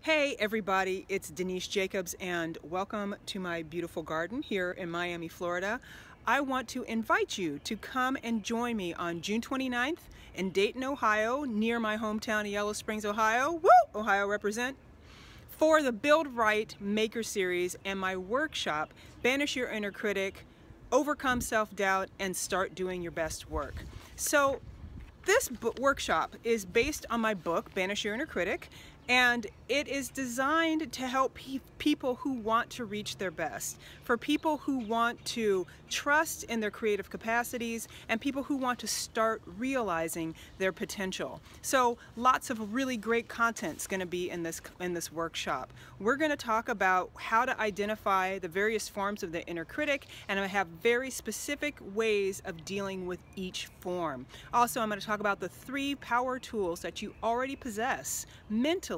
Hey everybody, it's Denise Jacobs and welcome to my beautiful garden here in Miami, Florida. I want to invite you to come and join me on June 29th in Dayton, Ohio, near my hometown of Yellow Springs, Ohio. Woo! Ohio represent. For the Build Right Maker Series and my workshop, Banish Your Inner Critic, Overcome Self-Doubt, and Start Doing Your Best Work. So this workshop is based on my book, Banish Your Inner Critic, and it is designed to help people who want to reach their best, for people who want to trust in their creative capacities, and people who want to start realizing their potential. So lots of really great content's going to be in this workshop. We're going to talk about how to identify the various forms of the inner critic, and I have very specific ways of dealing with each form. Also, I'm going to talk about the 3 power tools that you already possess mentally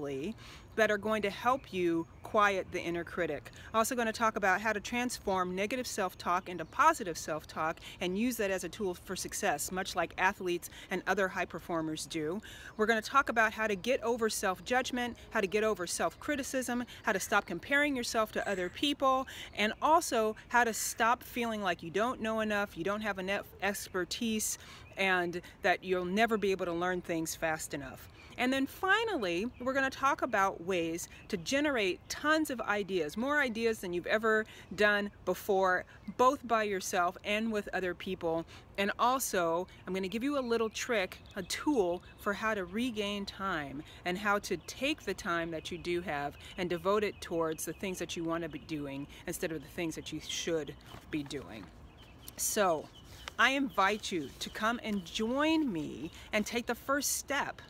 that are going to help you quiet the inner critic. Also going to talk about how to transform negative self-talk into positive self-talk and use that as a tool for success, much like athletes and other high performers do. We're going to talk about how to get over self-judgment, how to get over self-criticism, how to stop comparing yourself to other people, and also how to stop feeling like you don't know enough, you don't have enough expertise, and that you'll never be able to learn things fast enough. And then finally, we're going to talk about ways to generate tons of ideas, more ideas than you've ever done before, both by yourself and with other people. And also, I'm going to give you a little trick, a tool for how to regain time and how to take the time that you do have and devote it towards the things that you want to be doing instead of the things that you should be doing. So, I invite you to come and join me and take the first step,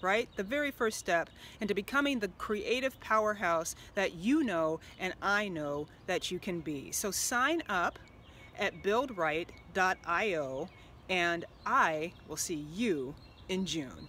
right? The very first step into becoming the creative powerhouse that you know and I know that you can be. So sign up at buildright.io and I will see you in June.